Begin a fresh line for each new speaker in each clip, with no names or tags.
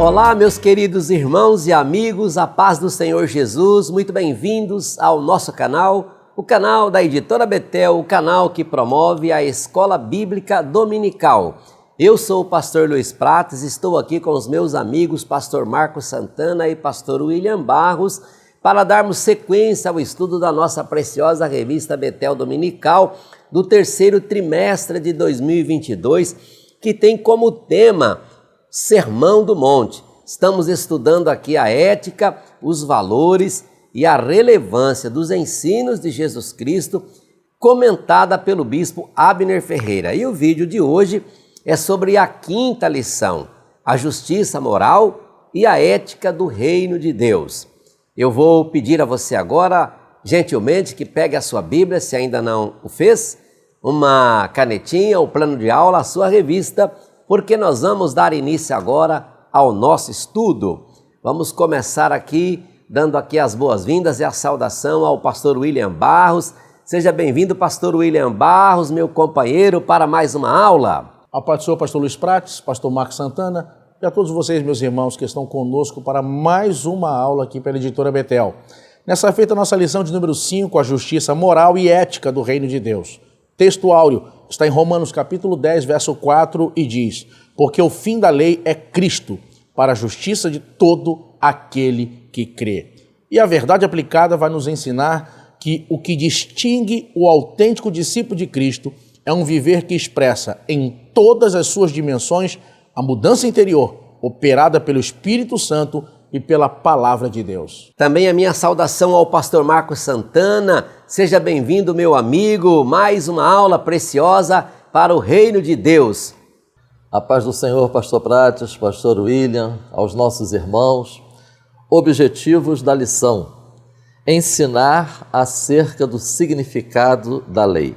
Olá, meus queridos irmãos e amigos, a paz do Senhor Jesus, muito bem-vindos ao nosso canal, o canal da Editora Betel, o canal que promove a Escola Bíblica Dominical. Eu sou o pastor Luiz Prates, estou aqui com os meus amigos, pastor Marcos Santana e pastor William Barros, para darmos sequência ao estudo da nossa preciosa revista Betel Dominical do terceiro trimestre de 2022, que tem como tema Sermão do Monte. Estamos estudando aqui a ética, os valores e a relevância dos ensinos de Jesus Cristo, comentada pelo bispo Abner Ferreira. E o vídeo de hoje é sobre a quinta lição, a justiça moral e a ética do reino de Deus. Eu vou pedir a você agora, gentilmente, que pegue a sua Bíblia, se ainda não o fez, uma canetinha, o plano de aula, a sua revista, porque nós vamos dar início agora ao nosso estudo. Vamos começar aqui, dando aqui as boas-vindas e a saudação ao pastor William Barros. Seja bem-vindo, pastor William Barros, meu companheiro, para mais uma aula.
A paz do Senhor, pastor Luiz Prates, pastor Marcos Santana e a todos vocês, meus irmãos, que estão conosco para mais uma aula aqui pela Editora Betel. Nessa feita, nossa lição de número 5, a justiça moral e ética do reino de Deus. Texto áureo está em Romanos capítulo 10, verso 4 e diz: porque o fim da lei é Cristo, para a justiça de todo aquele que crê. E a verdade aplicada vai nos ensinar que o que distingue o autêntico discípulo de Cristo é um viver que expressa em todas as suas dimensões a mudança interior, operada pelo Espírito Santo e pela Palavra de Deus.
Também a minha saudação ao pastor Marcos Santana. Seja bem-vindo, meu amigo, mais uma aula preciosa para o reino de Deus.
A paz do Senhor, pastor Prates, pastor William, aos nossos irmãos. Objetivos da lição: ensinar acerca do significado da lei,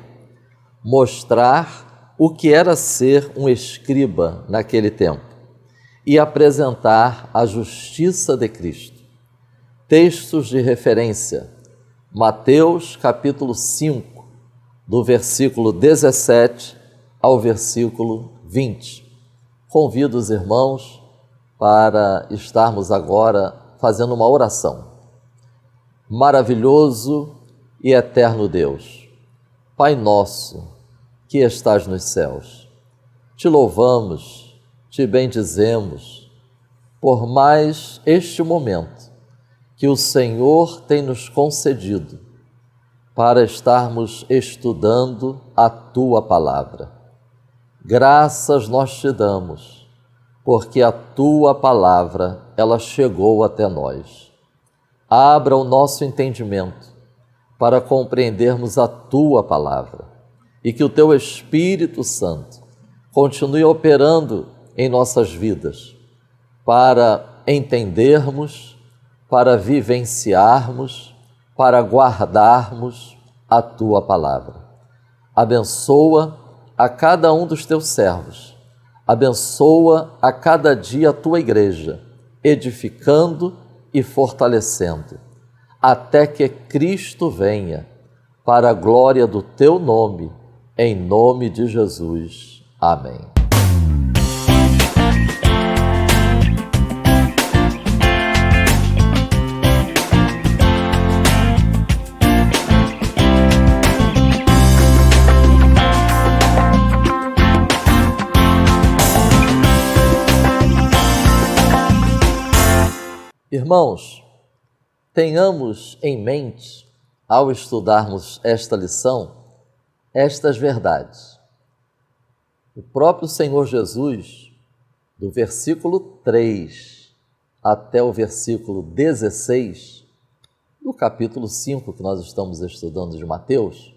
mostrar o que era ser um escriba naquele tempo e apresentar a justiça de Cristo. Textos de referência: Mateus capítulo 5, do versículo 17 ao versículo 20. Convido os irmãos para estarmos agora fazendo uma oração. Maravilhoso e eterno Deus, Pai nosso que estás nos céus, te louvamos, te bendizemos por mais este momento que o Senhor tem nos concedido para estarmos estudando a Tua Palavra. Graças nós te damos, porque a Tua Palavra, ela chegou até nós. Abra o nosso entendimento para compreendermos a Tua Palavra e que o Teu Espírito Santo continue operando em nossas vidas para entendermos, para vivenciarmos, para guardarmos a Tua Palavra. Abençoa a cada um dos Teus servos, abençoa a cada dia a Tua igreja, edificando e fortalecendo, até que Cristo venha, para a glória do Teu nome, em nome de Jesus. Amém. Irmãos, tenhamos em mente, ao estudarmos esta lição, estas verdades. O próprio Senhor Jesus, do versículo 3 até o versículo 16, do capítulo 5 que nós estamos estudando de Mateus,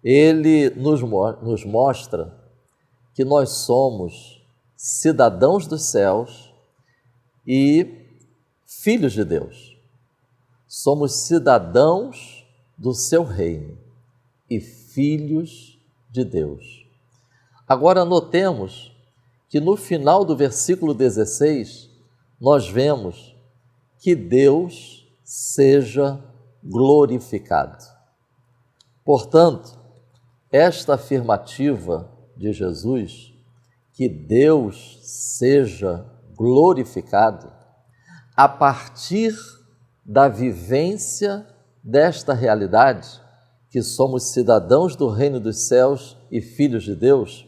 ele nos mostra que nós somos cidadãos dos céus e filhos de Deus. Somos cidadãos do seu reino e filhos de Deus. Agora notemos que no final do versículo 16, nós vemos que Deus seja glorificado. Portanto, esta afirmativa de Jesus, que Deus seja glorificado, a partir da vivência desta realidade, que somos cidadãos do reino dos céus e filhos de Deus,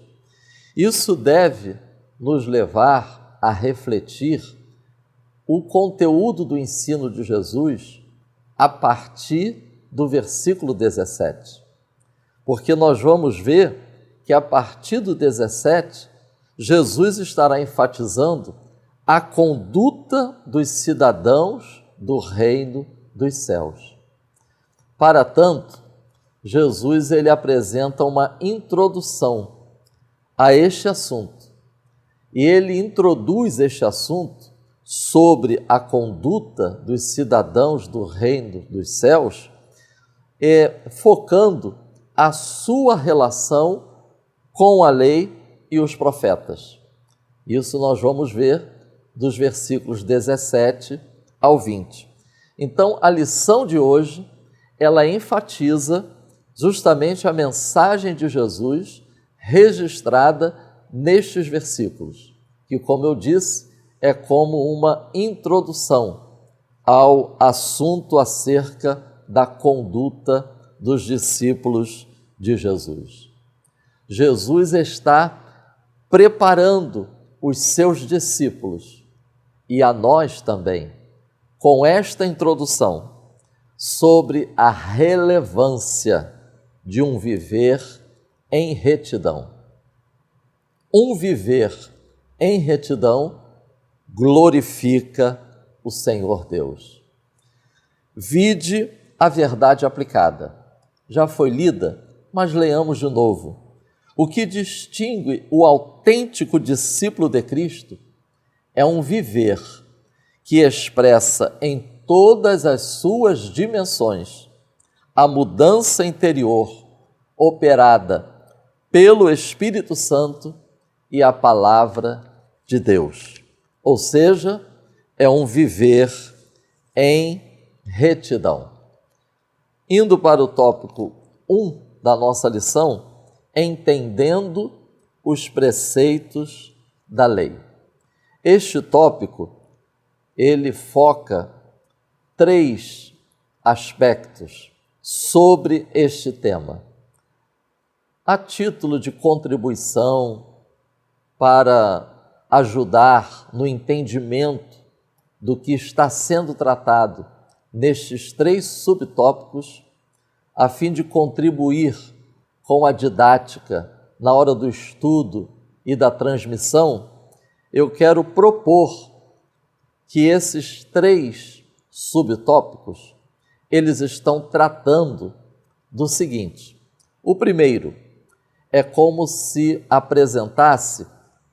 isso deve nos levar a refletir o conteúdo do ensino de Jesus a partir do versículo 17. Porque nós vamos ver que a partir do 17, Jesus estará enfatizando a conduta dos cidadãos do reino dos céus. Para tanto, Jesus ele apresenta uma introdução a este assunto. E ele introduz este assunto sobre a conduta dos cidadãos do reino dos céus, focando a sua relação com a lei e os profetas. Isso nós vamos ver dos versículos 17 ao 20. Então, a lição de hoje, ela enfatiza justamente a mensagem de Jesus registrada nestes versículos, que, como eu disse, é como uma introdução ao assunto acerca da conduta dos discípulos de Jesus. Jesus está preparando os seus discípulos e a nós também com esta introdução sobre a relevância de um viver em retidão. Um viver em retidão glorifica o Senhor Deus. Vide a verdade aplicada. Já foi lida, mas leamos de novo. O que distingue o autêntico discípulo de Cristo é um viver que expressa em todas as suas dimensões a mudança interior operada pelo Espírito Santo e a palavra de Deus. Ou seja, é um viver em retidão. Indo para o tópico 1 da nossa lição, entendendo os preceitos da lei. Este tópico, ele foca 3 aspectos sobre este tema. A título de contribuição para ajudar no entendimento do que está sendo tratado nestes 3 subtópicos, a fim de contribuir com a didática na hora do estudo e da transmissão, eu quero propor que esses 3 subtópicos, eles estão tratando do seguinte. O primeiro é como se apresentasse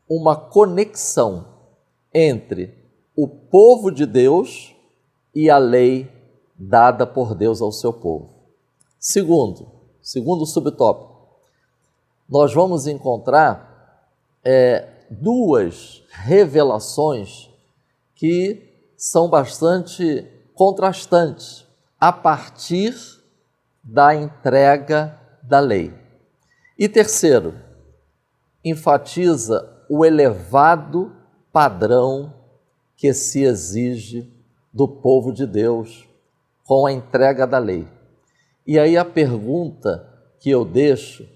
uma conexão entre o povo de Deus e a lei dada por Deus ao seu povo. Segundo subtópico, nós vamos encontrar 2 revelações que são bastante contrastantes a partir da entrega da lei. E terceiro, enfatiza o elevado padrão que se exige do povo de Deus com a entrega da lei. E aí a pergunta que eu deixo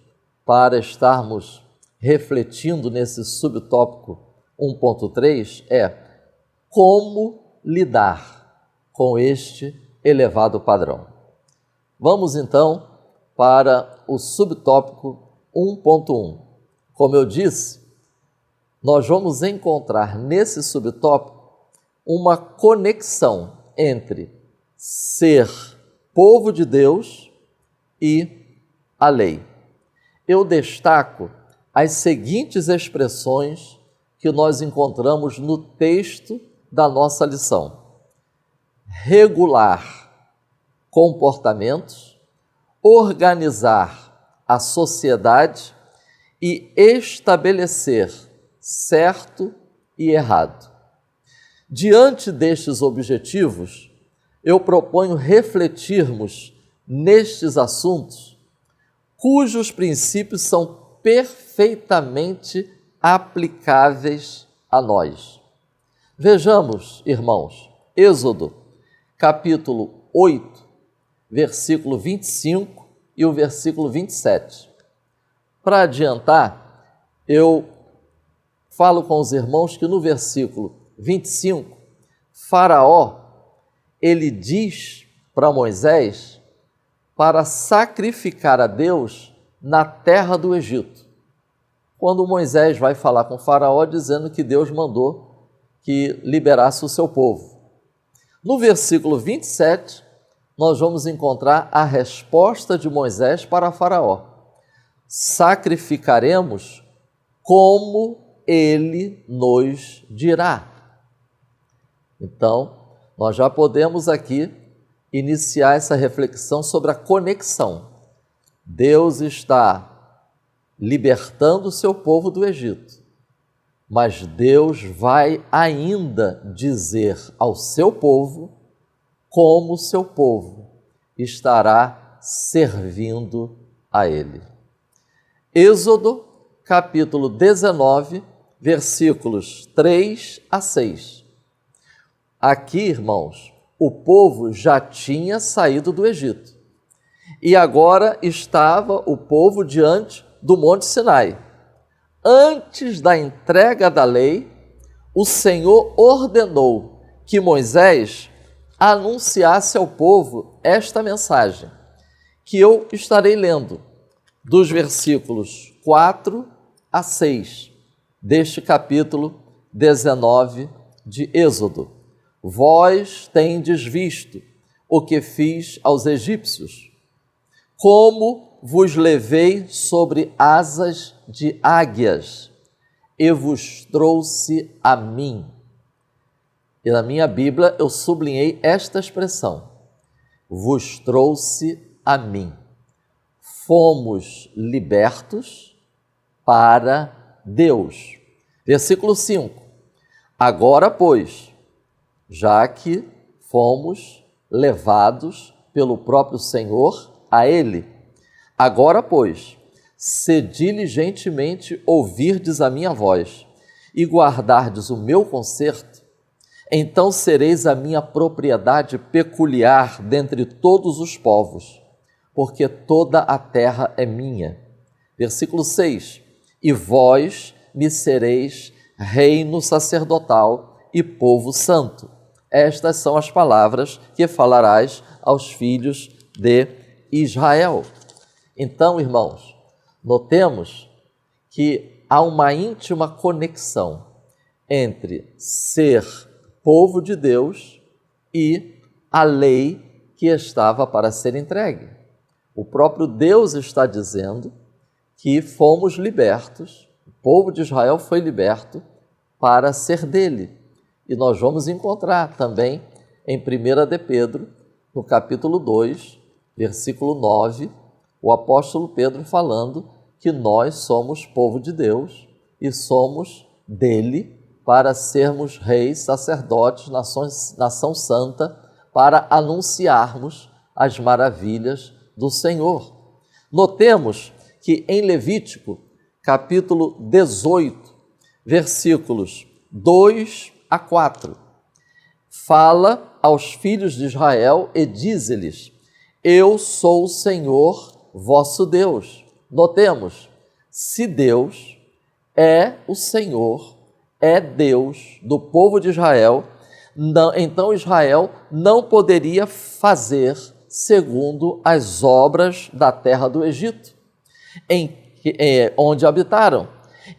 para estarmos refletindo nesse subtópico 1.3 é: como lidar com este elevado padrão? Vamos então para o subtópico 1.1. Como eu disse, nós vamos encontrar nesse subtópico uma conexão entre ser povo de Deus e a lei. Eu destaco as seguintes expressões que nós encontramos no texto da nossa lição: regular comportamentos, organizar a sociedade e estabelecer certo e errado. Diante destes objetivos, eu proponho refletirmos nestes assuntos cujos princípios são perfeitamente aplicáveis a nós. Vejamos, irmãos, Êxodo, capítulo 8, versículo 25 e o versículo 27. Para adiantar, eu falo com os irmãos que no versículo 25, Faraó, ele diz para Moisés para sacrificar a Deus na terra do Egito. Quando Moisés vai falar com Faraó dizendo que Deus mandou que liberasse o seu povo. No versículo 27, nós vamos encontrar a resposta de Moisés para Faraó. Sacrificaremos como ele nos dirá. Então, nós já podemos aqui iniciar essa reflexão sobre a conexão. Deus está libertando o seu povo do Egito, mas Deus vai ainda dizer ao seu povo como o seu povo estará servindo a Ele. Êxodo, capítulo 19, versículos 3 a 6. Aqui, irmãos, o povo já tinha saído do Egito e agora estava o povo diante do Monte Sinai. Antes da entrega da lei, o Senhor ordenou que Moisés anunciasse ao povo esta mensagem, que eu estarei lendo, dos versículos 4 a 6, deste capítulo 19 de Êxodo. Vós tendes visto o que fiz aos egípcios, como vos levei sobre asas de águias e vos trouxe a mim. E na minha Bíblia eu sublinhei esta expressão, vos trouxe a mim. Fomos libertos para Deus. Versículo 5. Agora, pois, já que fomos levados pelo próprio Senhor a Ele, agora, pois, se diligentemente ouvirdes a minha voz e guardardes o meu concerto, então sereis a minha propriedade peculiar dentre todos os povos, porque toda a terra é minha. Versículo 6. E vós me sereis reino sacerdotal e povo santo. Estas são as palavras que falarás aos filhos de Israel. Então, irmãos, notemos que há uma íntima conexão entre ser povo de Deus e a lei que estava para ser entregue. O próprio Deus está dizendo que fomos libertos, o povo de Israel foi liberto para ser dele. E nós vamos encontrar também em 1 de Pedro, no capítulo 2, versículo 9, o apóstolo Pedro falando que nós somos povo de Deus e somos dele para sermos reis, sacerdotes, nação santa, para anunciarmos as maravilhas do Senhor. Notemos que em Levítico, capítulo 18, versículos 2 a 4, fala aos filhos de Israel e diz-lhes: eu sou o Senhor vosso Deus. Notemos, se Deus é o Senhor, é Deus do povo de Israel, então Israel não poderia fazer segundo as obras da terra do Egito, onde habitaram,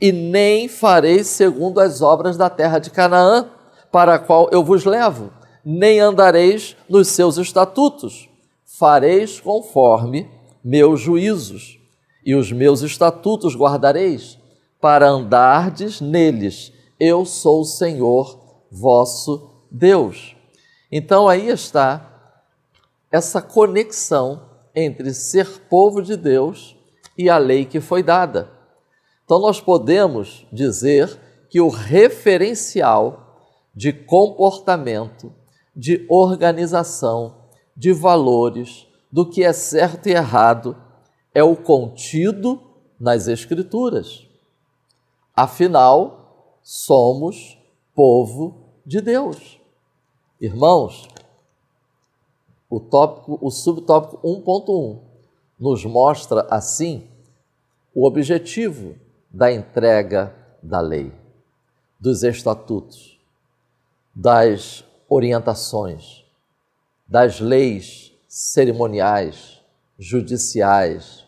e nem fareis segundo as obras da terra de Canaã, para a qual eu vos levo, nem andareis nos seus estatutos, fareis conforme meus juízos, e os meus estatutos guardareis, para andardes neles. Eu sou o Senhor vosso Deus. Então aí está essa conexão entre ser povo de Deus e a lei que foi dada. Então nós podemos dizer que o referencial de comportamento, de organização, de valores, do que é certo e errado, é o contido nas Escrituras. Afinal, somos povo de Deus. Irmãos, o subtópico 1.1 nos mostra, assim, o objetivo da entrega da lei, dos estatutos, das orientações, das leis cerimoniais, judiciais,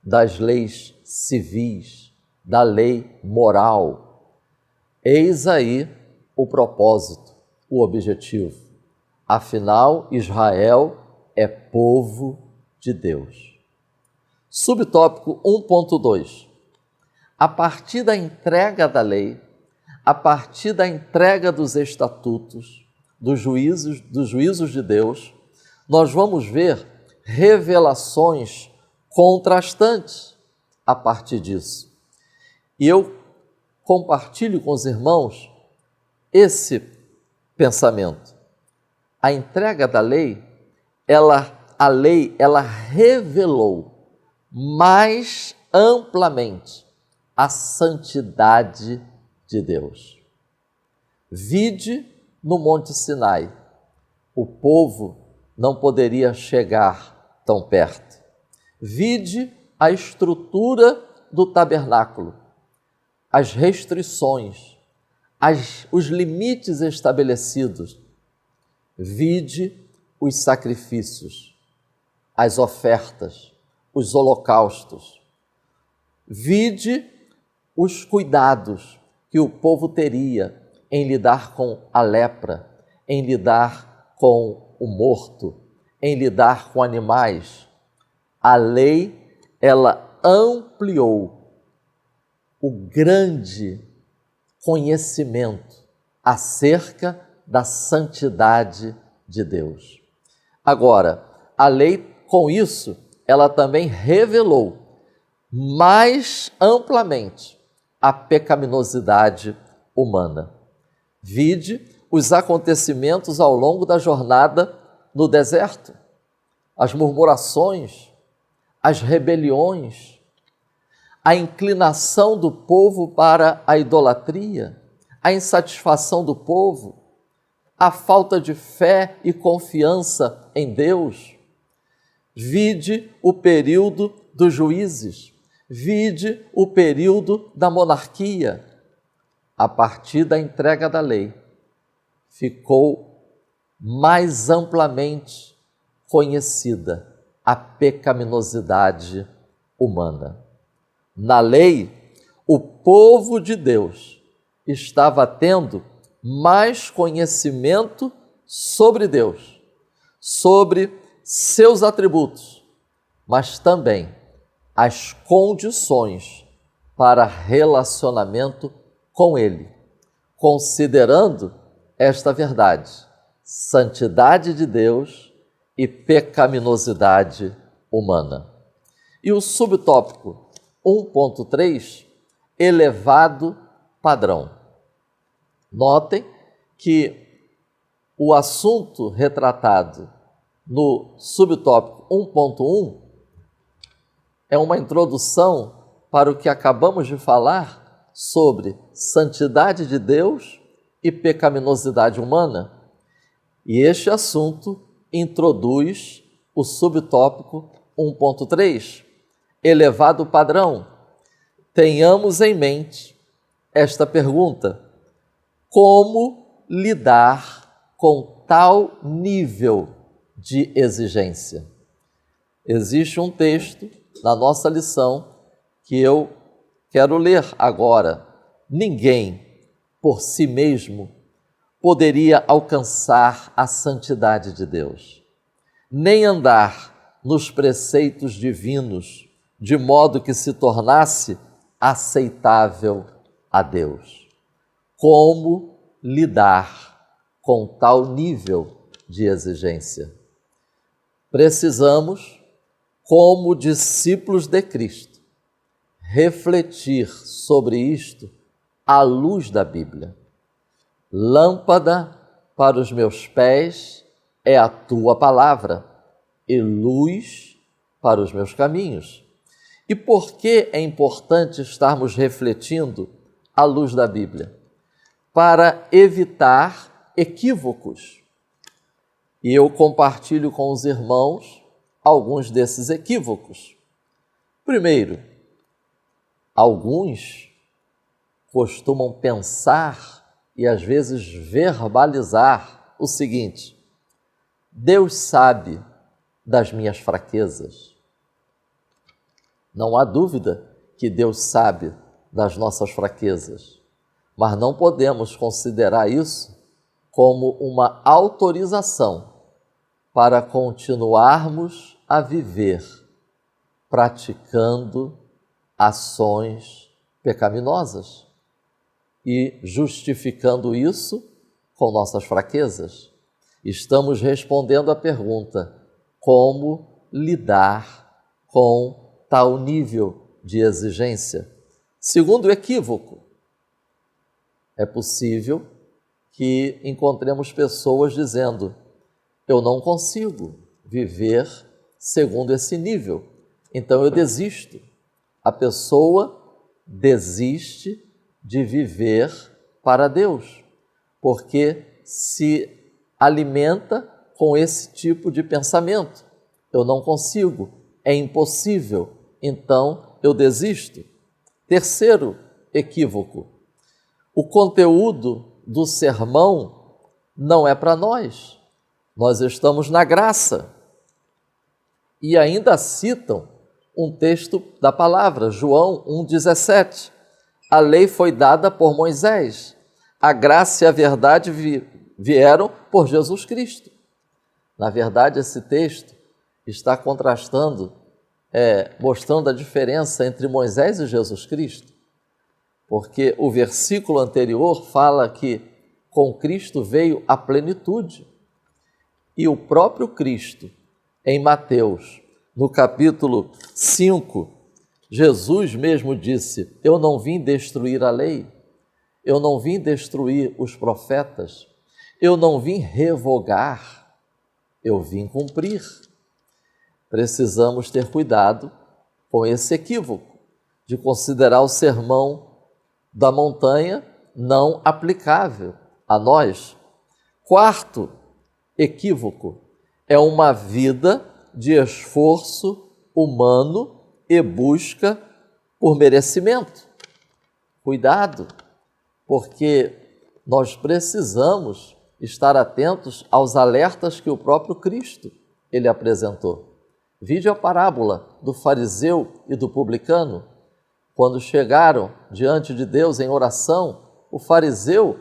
das leis civis, da lei moral. Eis aí o propósito, o objetivo. Afinal, Israel é povo de Deus. Subtópico 1.2. A partir da entrega da lei, a partir da entrega dos estatutos, dos juízos de Deus, nós vamos ver revelações contrastantes a partir disso. E eu compartilho com os irmãos esse pensamento. A entrega da lei, a lei revelou mais amplamente a santidade de Deus. Vide no Monte Sinai, o povo não poderia chegar tão perto. Vide a estrutura do tabernáculo, as restrições, os limites estabelecidos. Vide os sacrifícios, as ofertas, os holocaustos. Vide os cuidados que o povo teria em lidar com a lepra, em lidar com o morto, em lidar com animais. A lei, ela ampliou o grande conhecimento acerca da santidade de Deus. Agora, a lei, com isso, ela também revelou mais amplamente a pecaminosidade humana. Vide os acontecimentos ao longo da jornada no deserto, as murmurações, as rebeliões, a inclinação do povo para a idolatria, a insatisfação do povo, a falta de fé e confiança em Deus. Vide o período dos juízes, vide o período da monarquia. A partir da entrega da lei, ficou mais amplamente conhecida a pecaminosidade humana. Na lei, o povo de Deus estava tendo mais conhecimento sobre Deus, sobre seus atributos, mas também as condições para relacionamento com Ele, considerando esta verdade: santidade de Deus e pecaminosidade humana. E o subtópico 1.3, elevado padrão. Notem que o assunto retratado no subtópico 1.1 é uma introdução para o que acabamos de falar sobre santidade de Deus e pecaminosidade humana. E este assunto introduz o subtópico 1.3, elevado padrão. Tenhamos em mente esta pergunta: como lidar com tal nível de exigência? Existe um texto na nossa lição que eu quero ler agora. Ninguém, por si mesmo, poderia alcançar a santidade de Deus, nem andar nos preceitos divinos, de modo que se tornasse aceitável a Deus. Como lidar com tal nível de exigência? Precisamos, como discípulos de Cristo, refletir sobre isto à luz da Bíblia. Lâmpada para os meus pés é a tua palavra e luz para os meus caminhos. E por que é importante estarmos refletindo à luz da Bíblia? para evitar equívocos. E eu compartilho com os irmãos alguns desses equívocos. Primeiro, alguns costumam pensar e às vezes verbalizar o seguinte: Deus sabe das minhas fraquezas. Não há dúvida que Deus sabe das nossas fraquezas, mas não podemos considerar isso como uma autorização para continuarmos a viver praticando ações pecaminosas e justificando isso com nossas fraquezas. Estamos respondendo à pergunta: como lidar com tal nível de exigência? Segundo equívoco, é possível que encontremos pessoas dizendo: eu não consigo viver segundo esse nível, então eu desisto. A pessoa desiste de viver para Deus, porque se alimenta com esse tipo de pensamento. Eu não consigo, é impossível, então eu desisto. Terceiro equívoco: o conteúdo do sermão não é para nós. Nós estamos na graça. E ainda citam um texto da palavra, João 1,17. A lei foi dada por Moisés, a graça e a verdade vieram por Jesus Cristo. Na verdade, esse texto está contrastando, mostrando a diferença entre Moisés e Jesus Cristo, porque o versículo anterior fala que com Cristo veio a plenitude, e o próprio Cristo, em Mateus, no capítulo 5, Jesus mesmo disse: eu não vim destruir a lei, eu não vim destruir os profetas, eu não vim revogar, eu vim cumprir. Precisamos ter cuidado com esse equívoco de considerar o sermão da montanha não aplicável a nós. Quarto equívoco é uma vida de esforço humano e busca por merecimento. Cuidado, porque nós precisamos estar atentos aos alertas que o próprio Cristo ele apresentou. Vide a parábola do fariseu e do publicano. Quando chegaram diante de Deus em oração, o fariseu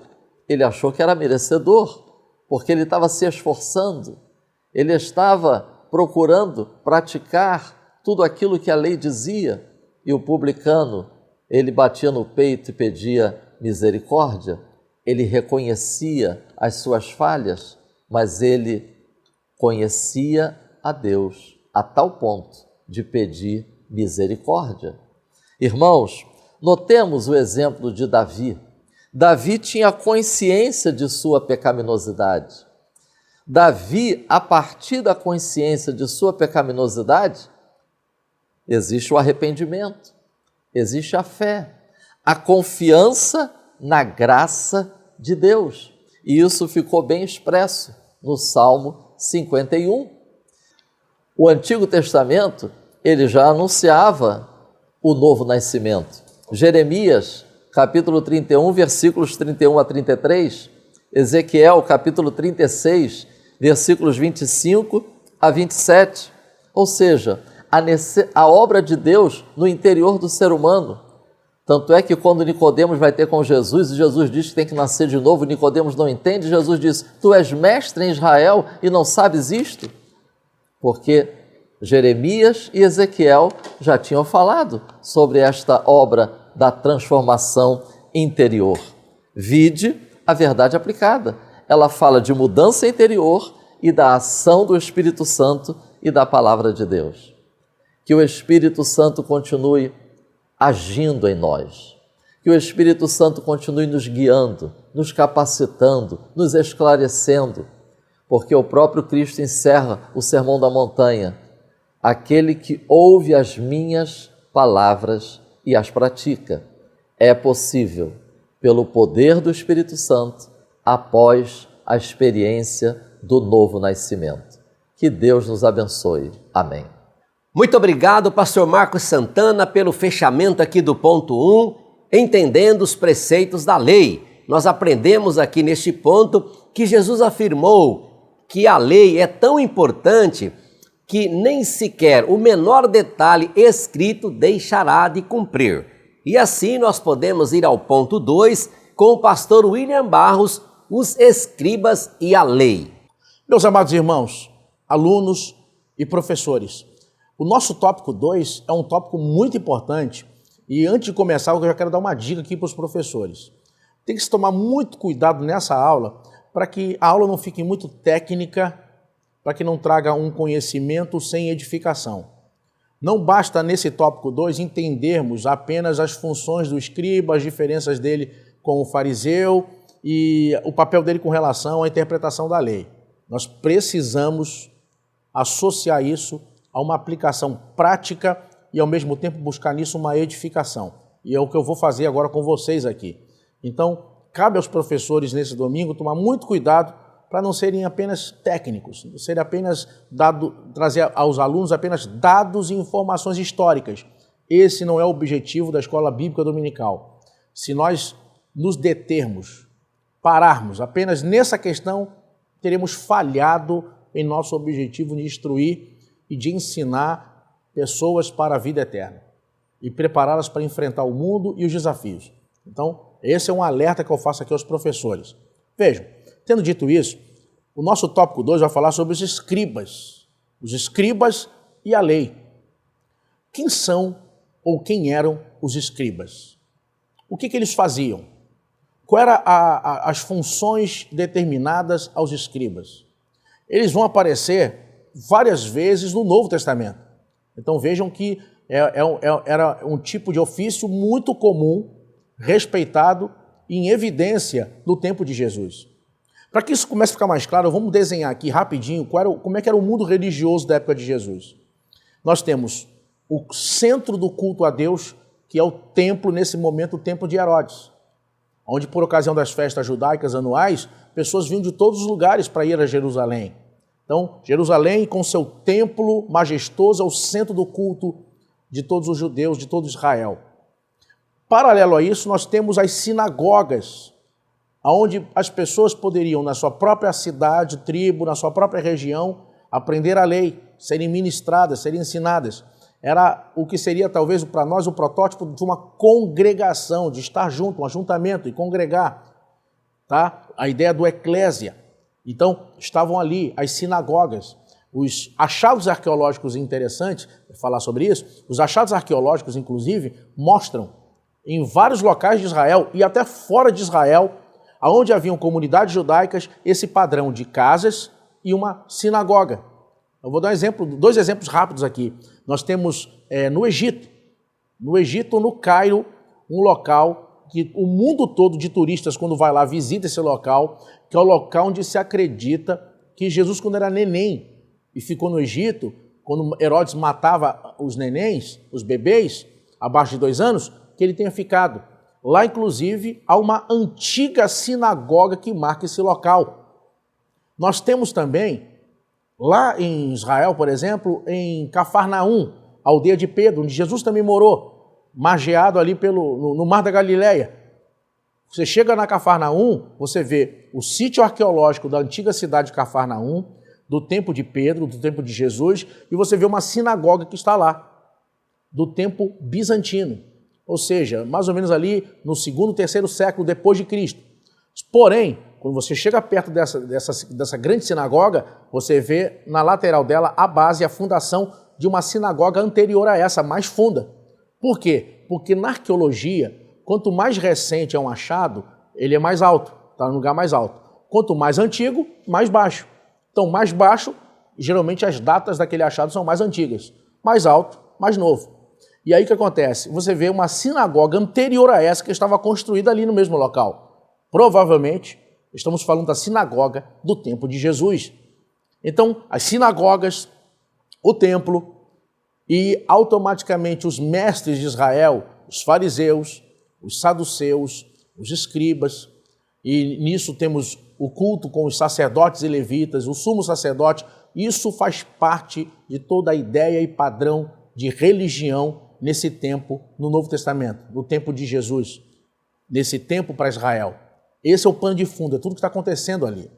ele achou que era merecedor, porque ele estava se esforçando, ele estava procurando praticar tudo aquilo que a lei dizia, e o publicano, ele batia no peito e pedia misericórdia, ele reconhecia as suas falhas, mas ele conhecia a Deus a tal ponto de pedir misericórdia. Irmãos, notemos o exemplo de Davi. Davi tinha consciência de sua pecaminosidade. Davi, a partir da consciência de sua pecaminosidade, existe o arrependimento, existe a fé, a confiança na graça de Deus. E isso ficou bem expresso no Salmo 51. O Antigo Testamento, ele já anunciava o novo nascimento. Jeremias, capítulo 31, versículos 31 a 33, Ezequiel, capítulo 36, versículos 25 a 27. Ou seja, a obra de Deus no interior do ser humano. Tanto é que quando Nicodemos vai ter com Jesus, e Jesus diz que tem que nascer de novo, Nicodemos não entende, Jesus diz: tu és mestre em Israel e não sabes isto? Porque Jeremias e Ezequiel já tinham falado sobre esta obra da transformação interior. Vide a verdade aplicada. Ela fala de mudança interior e da ação do Espírito Santo e da palavra de Deus. Que o Espírito Santo continue agindo em nós. Que o Espírito Santo continue nos guiando, nos capacitando, nos esclarecendo. Porque o próprio Cristo encerra o Sermão da Montanha: aquele que ouve as minhas palavras e as pratica. É possível pelo poder do Espírito Santo, após a experiência do novo nascimento. Que Deus nos abençoe. Amém.
Muito obrigado, pastor Marcos Santana, pelo fechamento aqui do ponto 1, entendendo os preceitos da lei. Nós aprendemos aqui neste ponto que Jesus afirmou que a lei é tão importante que nem sequer o menor detalhe escrito deixará de cumprir. E assim nós podemos ir ao ponto 2 com o pastor William Barros, os escribas e a lei.
Meus amados irmãos, alunos e professores, o nosso tópico 2 é um tópico muito importante e antes de começar eu já quero dar uma dica aqui para os professores. Tem que se tomar muito cuidado nessa aula para que a aula não fique muito técnica, para que não traga um conhecimento sem edificação. Não basta nesse tópico 2 entendermos apenas as funções do escriba, as diferenças dele com o fariseu e o papel dele com relação à interpretação da lei. Nós precisamos associar isso a uma aplicação prática e ao mesmo tempo buscar nisso uma edificação. E é o que eu vou fazer agora com vocês aqui. Então, cabe aos professores nesse domingo tomar muito cuidado para não serem apenas técnicos, não serem apenas trazer aos alunos apenas dados e informações históricas. Esse não é o objetivo da Escola Bíblica Dominical. Se nós nos determos, pararmos apenas nessa questão, teremos falhado em nosso objetivo de instruir e de ensinar pessoas para a vida eterna e prepará-las para enfrentar o mundo e os desafios. Então, esse é um alerta que eu faço aqui aos professores. Vejam, tendo dito isso, o nosso tópico 2 vai falar sobre os escribas e a lei. Quem são ou quem eram os escribas? O que eles faziam? Quais eram as funções determinadas aos escribas? Eles vão aparecer várias vezes no Novo Testamento. Então vejam que era um tipo de ofício muito comum, respeitado e em evidência no tempo de Jesus. Para que isso comece a ficar mais claro, vamos desenhar aqui rapidinho como é que era o mundo religioso da época de Jesus. Nós temos o centro do culto a Deus, que é o templo, nesse momento, o templo de Herodes, onde por ocasião das festas judaicas anuais, pessoas vinham de todos os lugares para ir a Jerusalém. Então, Jerusalém, com seu templo majestoso, é o centro do culto de todos os judeus, de todo Israel. Paralelo a isso, nós temos as sinagogas, onde as pessoas poderiam, na sua própria cidade, tribo, na sua própria região, aprender a lei, serem ministradas, serem ensinadas. Era o que seria, talvez, para nós, o protótipo de uma congregação, de estar junto, um ajuntamento e congregar. Tá? A ideia do eclésia. Então, estavam ali as sinagogas. Os achados arqueológicos interessantes, falar sobre isso, os achados arqueológicos, inclusive, mostram em vários locais de Israel e até fora de Israel, onde haviam comunidades judaicas, esse padrão de casas e uma sinagoga. Eu vou dar dois exemplos rápidos aqui. Nós temos no Egito, no Cairo, um local que o mundo todo de turistas, quando vai lá, visita esse local, que é o local onde se acredita que Jesus, quando era neném e ficou no Egito, quando Herodes matava os nenéns, os bebês, abaixo de 2 anos, que ele tenha ficado. Lá, inclusive, há uma antiga sinagoga que marca esse local. Nós temos também, lá em Israel, por exemplo, em Cafarnaum, a aldeia de Pedro, onde Jesus também morou, margeado ali no Mar da Galileia. Você chega na Cafarnaum, você vê o sítio arqueológico da antiga cidade de Cafarnaum, do tempo de Pedro, do tempo de Jesus, e você vê uma sinagoga que está lá, do tempo bizantino. Ou seja, mais ou menos ali no 2º, 3º século depois de Cristo. Porém, quando você chega perto dessa grande sinagoga, você vê na lateral dela a base e a fundação de uma sinagoga anterior a essa, mais funda. Por quê? Porque na arqueologia, quanto mais recente é um achado, ele é mais alto, está no lugar mais alto. Quanto mais antigo, mais baixo. Então, mais baixo, geralmente as datas daquele achado são mais antigas. Mais alto, mais novo. E aí o que acontece? Você vê uma sinagoga anterior a essa que estava construída ali no mesmo local. Provavelmente, estamos falando da sinagoga do tempo de Jesus. Então, as sinagogas, o templo e automaticamente os mestres de Israel, os fariseus, os saduceus, os escribas, e nisso temos o culto com os sacerdotes e levitas, o sumo sacerdote. Isso faz parte de toda a ideia e padrão de religião nesse tempo no Novo Testamento, no tempo de Jesus, nesse tempo para Israel. Esse é o pano de fundo, é tudo que está acontecendo ali.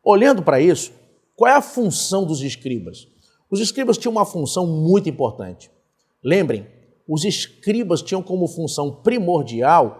Olhando para isso, qual é a função dos escribas? Os escribas tinham uma função muito importante. Lembrem, os escribas tinham como função primordial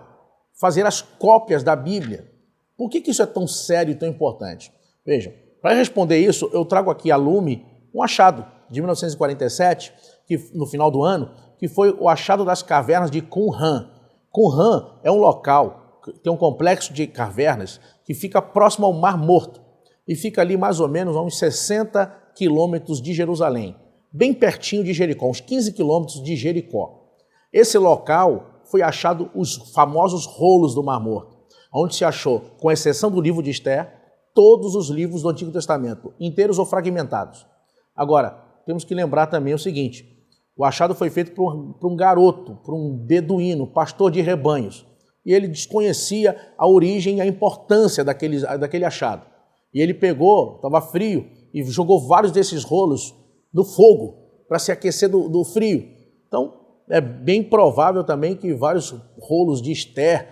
fazer as cópias da Bíblia. Por que isso é tão sério e tão importante? Vejam, para responder isso, eu trago aqui a lume um achado de 1947, que, no final do ano, que foi o achado das cavernas de Qumran. Qumran é um local, tem um complexo de cavernas que fica próximo ao Mar Morto e fica ali mais ou menos a uns 60 quilômetros de Jerusalém, bem pertinho de Jericó, uns 15 quilômetros de Jericó. Esse local foi achado os famosos rolos do Mar Morto, onde se achou, com exceção do livro de Esther, todos os livros do Antigo Testamento, inteiros ou fragmentados. Agora, temos que lembrar também o seguinte, o achado foi feito por um garoto, por um beduíno, pastor de rebanhos, e ele desconhecia a origem e a importância daquele achado. E ele pegou, estava frio, e jogou vários desses rolos no fogo para se aquecer do frio. Então, é bem provável também que vários rolos de Esther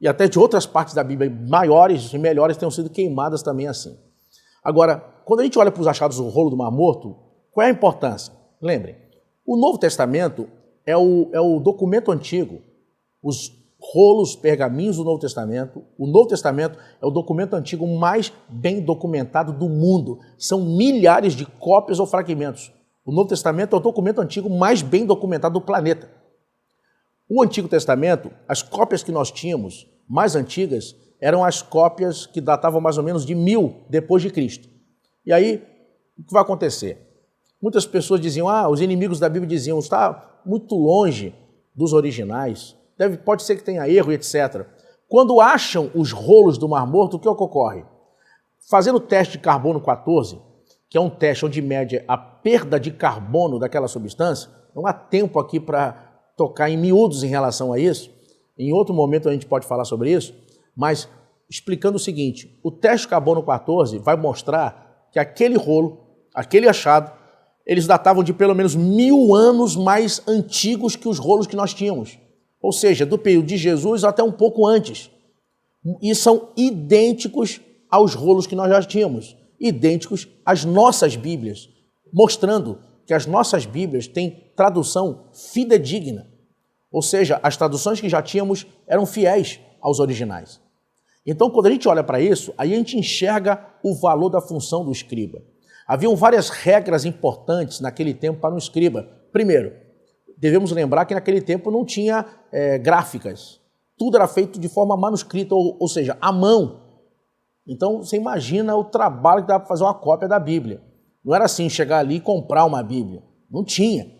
e até de outras partes da Bíblia maiores e melhores tenham sido queimadas também assim. Agora, quando a gente olha para os achados do rolo do Mar Morto, qual é a importância? Lembrem, o Novo Testamento é o documento antigo, os rolos, pergaminhos do Novo Testamento. O Novo Testamento é o documento antigo mais bem documentado do mundo. São milhares de cópias ou fragmentos. O Novo Testamento é o documento antigo mais bem documentado do planeta. O Antigo Testamento, as cópias que nós tínhamos, mais antigas, eram as cópias que datavam mais ou menos de 1000 depois de Cristo. E aí, o que vai acontecer? Muitas pessoas diziam, os inimigos da Bíblia diziam, está muito longe dos originais, pode ser que tenha erro, etc. Quando acham os rolos do Mar Morto, o que ocorre? Fazendo o teste de carbono 14, que é um teste onde mede a perda de carbono daquela substância, não há tempo aqui para tocar em miúdos em relação a isso, em outro momento a gente pode falar sobre isso, mas explicando o seguinte, o teste de carbono 14 vai mostrar que aquele rolo, aquele achado, eles datavam de pelo menos 1000 anos mais antigos que os rolos que nós tínhamos. Ou seja, do período de Jesus até um pouco antes. E são idênticos aos rolos que nós já tínhamos, idênticos às nossas Bíblias, mostrando que as nossas Bíblias têm tradução fidedigna. Ou seja, as traduções que já tínhamos eram fiéis aos originais. Então, quando a gente olha para isso, aí a gente enxerga o valor da função do escriba. Haviam várias regras importantes naquele tempo para um escriba. Primeiro, devemos lembrar que naquele tempo não tinha gráficas. Tudo era feito de forma manuscrita, ou seja, à mão. Então, você imagina o trabalho que dá para fazer uma cópia da Bíblia. Não era assim, chegar ali e comprar uma Bíblia. Não tinha.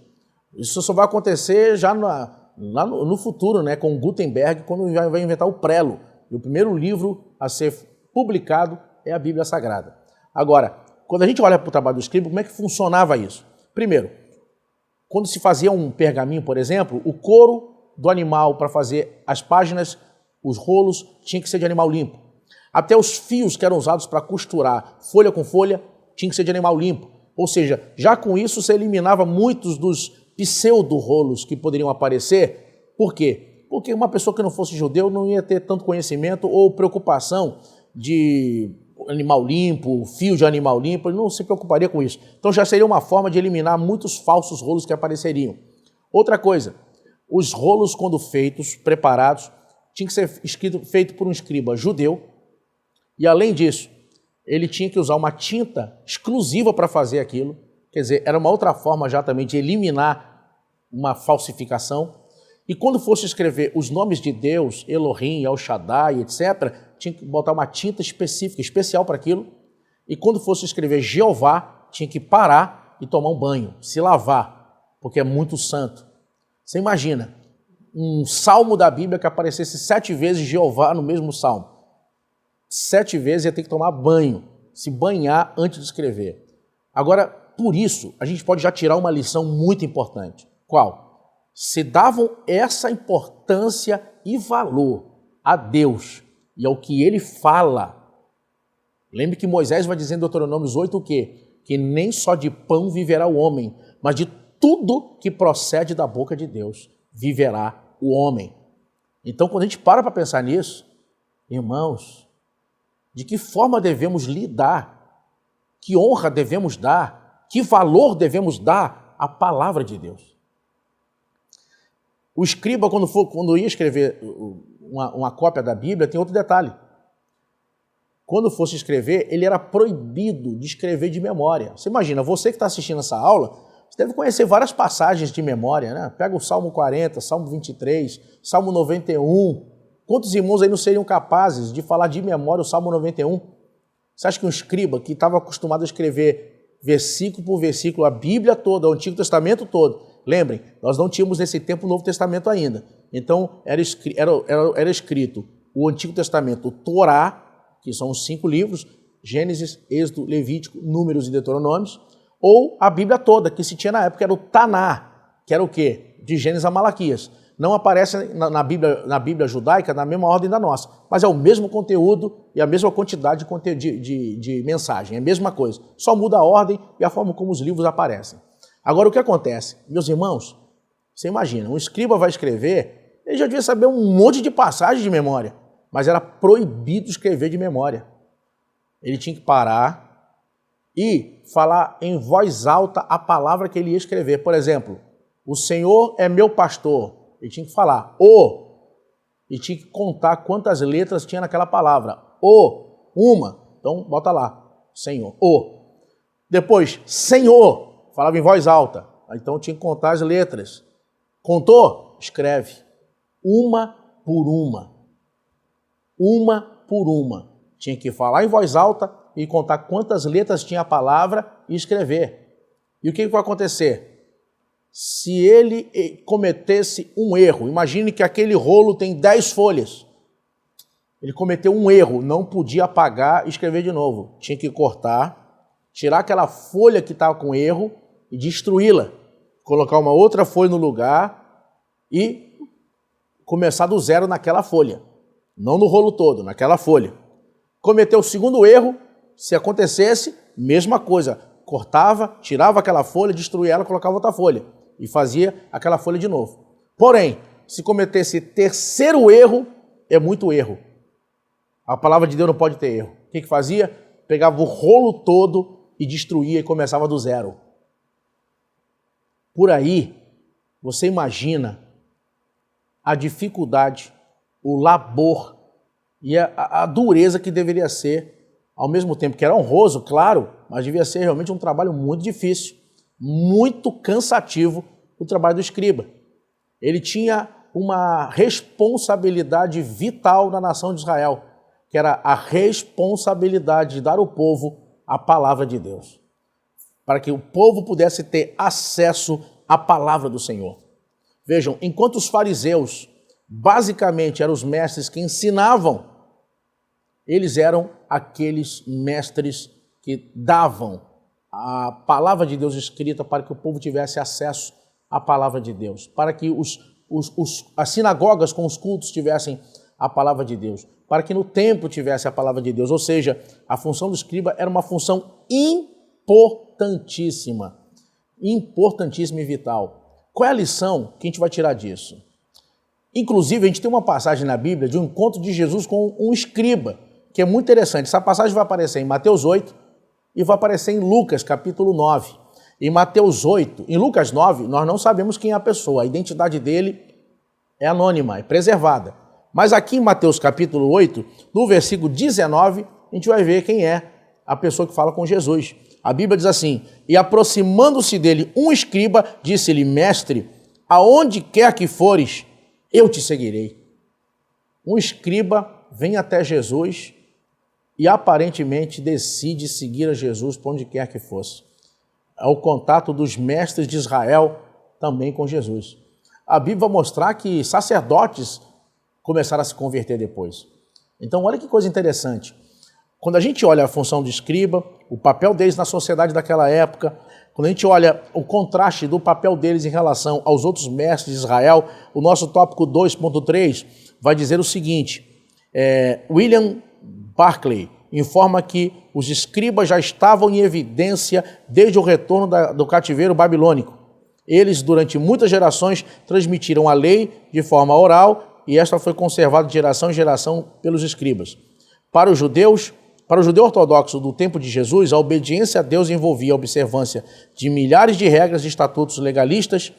Isso só vai acontecer já lá no futuro, né, com Gutenberg, quando vai inventar o prelo. E o primeiro livro a ser publicado é a Bíblia Sagrada. Agora, quando a gente olha para o trabalho do escriba, como é que funcionava isso? Primeiro, quando se fazia um pergaminho, por exemplo, o couro do animal para fazer as páginas, os rolos, tinha que ser de animal limpo. Até os fios que eram usados para costurar folha com folha, tinha que ser de animal limpo. Ou seja, já com isso você eliminava muitos dos pseudo-rolos que poderiam aparecer. Por quê? Porque uma pessoa que não fosse judeu não ia ter tanto conhecimento ou preocupação de animal limpo, fio de animal limpo, ele não se preocuparia com isso. Então já seria uma forma de eliminar muitos falsos rolos que apareceriam. Outra coisa, os rolos, quando feitos, preparados, tinha que ser feito por um escriba judeu, e além disso, ele tinha que usar uma tinta exclusiva para fazer aquilo, quer dizer, era uma outra forma já também de eliminar uma falsificação. E quando fosse escrever os nomes de Deus, Elohim, El Shaddai, etc., tinha que botar uma tinta específica, especial para aquilo. E quando fosse escrever Jeová, tinha que parar e tomar um banho, se lavar, porque é muito santo. Você imagina, um salmo da Bíblia que aparecesse 7 vezes Jeová no mesmo salmo. 7 vezes ia ter que tomar banho, se banhar antes de escrever. Agora, por isso, a gente pode já tirar uma lição muito importante. Qual? Se davam essa importância e valor a Deus e ao que ele fala. Lembre que Moisés vai dizer em Deuteronômio 8 o quê? Que nem só de pão viverá o homem, mas de tudo que procede da boca de Deus viverá o homem. Então, quando a gente para pensar nisso, irmãos, de que forma devemos lidar, que honra devemos dar, que valor devemos dar à palavra de Deus. O escriba, quando ia escrever uma cópia da Bíblia, tem outro detalhe. Quando fosse escrever, ele era proibido de escrever de memória. Você imagina, você que está assistindo essa aula, você deve conhecer várias passagens de memória, né? Pega o Salmo 40, Salmo 23, Salmo 91. Quantos irmãos aí não seriam capazes de falar de memória o Salmo 91? Você acha que um escriba que estava acostumado a escrever versículo por versículo, a Bíblia toda, o Antigo Testamento todo, lembrem, nós não tínhamos nesse tempo o Novo Testamento ainda. Então, era escrito o Antigo Testamento, o Torá, que são os 5 livros, Gênesis, Êxodo, Levítico, Números e Deuteronômios, ou a Bíblia toda, que se tinha na época, era o Taná, que era o quê? De Gênesis a Malaquias. Não aparece na Bíblia judaica na mesma ordem da nossa, mas é o mesmo conteúdo e a mesma quantidade de mensagem, é a mesma coisa. Só muda a ordem e a forma como os livros aparecem. Agora, o que acontece? Meus irmãos, você imagina, um escriba vai escrever, ele já devia saber um monte de passagens de memória, mas era proibido escrever de memória. Ele tinha que parar e falar em voz alta a palavra que ele ia escrever. Por exemplo, o Senhor é meu pastor. Ele tinha que falar o, e tinha que contar quantas letras tinha naquela palavra. O, uma. Então, bota lá, Senhor, o. Depois, Senhor, falava em voz alta. Então, tinha que contar as letras. Contou? Escreve. Uma por uma. Uma por uma. Tinha que falar em voz alta e contar quantas letras tinha a palavra e escrever. E o que vai acontecer? Se ele cometesse um erro, imagine que aquele rolo tem 10 folhas. Ele cometeu um erro, não podia apagar e escrever de novo. Tinha que cortar, tirar aquela folha que estava com erro e destruí-la. Colocar uma outra folha no lugar e começar do zero naquela folha. Não no rolo todo, naquela folha. Cometeu o segundo erro, se acontecesse, mesma coisa. Cortava, tirava aquela folha, destruía ela, colocava outra folha. E fazia aquela folha de novo. Porém, se cometesse terceiro erro, é muito erro. A palavra de Deus não pode ter erro. O que fazia? Pegava o rolo todo e destruía e começava do zero. Por aí, você imagina a dificuldade, o labor e a dureza que deveria ser, ao mesmo tempo que era honroso, claro, mas devia ser realmente um trabalho muito difícil, muito cansativo, o trabalho do escriba. Ele tinha uma responsabilidade vital na nação de Israel, que era a responsabilidade de dar ao povo a palavra de Deus, para que o povo pudesse ter acesso à palavra do Senhor. Vejam, enquanto os fariseus basicamente eram os mestres que ensinavam, eles eram aqueles mestres que davam a palavra de Deus escrita para que o povo tivesse acesso à palavra de Deus, para que as sinagogas com os cultos tivessem a palavra de Deus, para que no templo tivesse a palavra de Deus. Ou seja, a função do escriba era uma função importantíssima e vital. Qual é a lição que a gente vai tirar disso? Inclusive, a gente tem uma passagem na Bíblia de um encontro de Jesus com um escriba, que é muito interessante. Essa passagem vai aparecer em Mateus 8 e vai aparecer em Lucas, capítulo 9. Em Mateus 8, em Lucas 9, nós não sabemos quem é a pessoa, a identidade dele é anônima, é preservada. Mas aqui em Mateus, capítulo 8, no versículo 19, a gente vai ver quem é a pessoa que fala com Jesus. A Bíblia diz assim: e aproximando-se dele um escriba, disse-lhe: mestre, aonde quer que fores, eu te seguirei. Um escriba vem até Jesus e aparentemente decide seguir a Jesus por onde quer que fosse. É o contato dos mestres de Israel também com Jesus. A Bíblia vai mostrar que sacerdotes começaram a se converter depois. Então, olha que coisa interessante. Quando a gente olha a função do escriba, o papel deles na sociedade daquela época, quando a gente olha o contraste do papel deles em relação aos outros mestres de Israel, o nosso tópico 2.3 vai dizer o seguinte: William Barclay informa que os escribas já estavam em evidência desde o retorno do cativeiro babilônico. Eles, durante muitas gerações, transmitiram a lei de forma oral e esta foi conservada de geração em geração pelos escribas. Para o judeu ortodoxo do tempo de Jesus, a obediência a Deus envolvia a observância de milhares de regras e estatutos legalistas,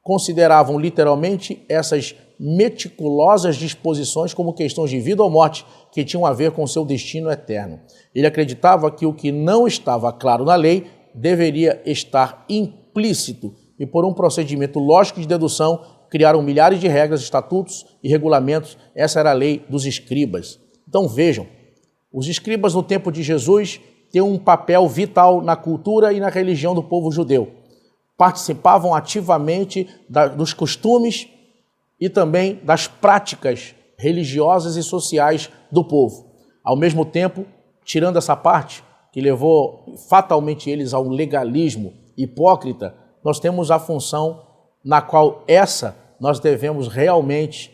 consideravam literalmente essas meticulosas disposições como questões de vida ou morte que tinham a ver com seu destino eterno. Ele acreditava que o que não estava claro na lei deveria estar implícito e, por um procedimento lógico de dedução, criaram milhares de regras, estatutos e regulamentos. Essa era a lei dos escribas. Então vejam, os escribas no tempo de Jesus têm um papel vital na cultura e na religião do povo judeu. Participavam ativamente dos costumes e também das práticas religiosas e sociais do povo. Ao mesmo tempo, tirando essa parte que levou fatalmente eles ao legalismo hipócrita, nós temos a função na qual nós devemos realmente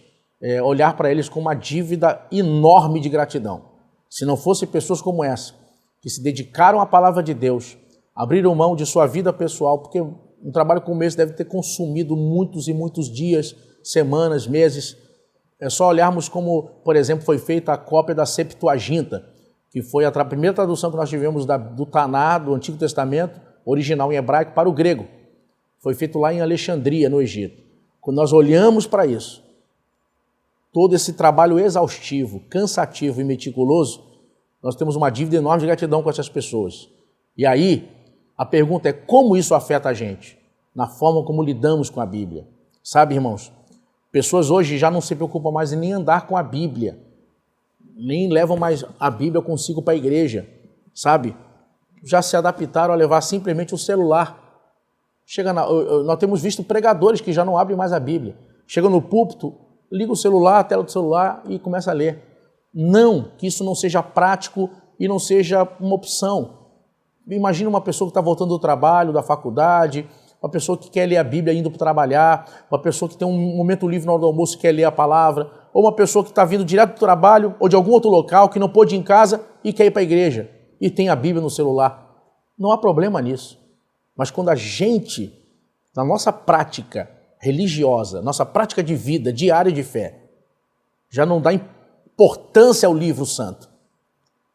olhar para eles com uma dívida enorme de gratidão. Se não fossem pessoas como essa, que se dedicaram à palavra de Deus, abriram mão de sua vida pessoal, porque um trabalho como esse deve ter consumido muitos e muitos dias, semanas, meses. É só olharmos como, por exemplo, foi feita a cópia da Septuaginta, que foi a primeira tradução que nós tivemos do Taná, do Antigo Testamento, original em hebraico, para o grego. Foi feito lá em Alexandria, no Egito. Quando nós olhamos para isso, todo esse trabalho exaustivo, cansativo e meticuloso, nós temos uma dívida enorme de gratidão com essas pessoas. E aí, a pergunta é como isso afeta a gente, na forma como lidamos com a Bíblia. Sabe, irmãos, pessoas hoje já não se preocupam mais em nem andar com a Bíblia, nem levam mais a Bíblia consigo para a igreja, sabe? Já se adaptaram a levar simplesmente o celular. Nós temos visto pregadores que já não abrem mais a Bíblia. Chega no púlpito, liga o celular, a tela do celular e começa a ler. Não, que isso não seja prático e não seja uma opção. Imagina uma pessoa que está voltando do trabalho, da faculdade, uma pessoa que quer ler a Bíblia indo para trabalhar, uma pessoa que tem um momento livre na hora do almoço e quer ler a palavra, ou uma pessoa que está vindo direto do trabalho ou de algum outro local que não pôde ir em casa e quer ir para a igreja e tem a Bíblia no celular. Não há problema nisso. Mas quando a gente, na nossa prática religiosa, nossa prática de vida, diária de fé, já não dá importância ao livro santo,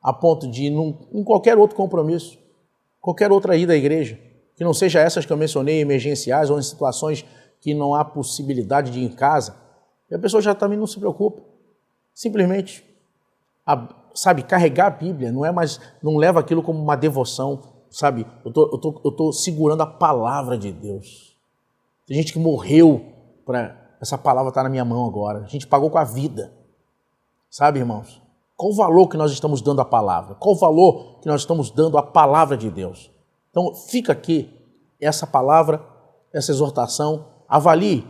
a ponto de, em qualquer outro compromisso, qualquer outra ida à igreja, que não seja essas que eu mencionei, emergenciais ou em situações que não há possibilidade de ir em casa, e a pessoa já também não se preocupa. Simplesmente, carregar a Bíblia não leva aquilo como uma devoção, sabe? Eu tô segurando a palavra de Deus. Tem gente que morreu para essa palavra estar na minha mão agora. A gente pagou com a vida. Sabe, irmãos? Qual o valor que nós estamos dando à palavra? Qual o valor que nós estamos dando à palavra de Deus? Então, fica aqui essa palavra, essa exortação. Avalie.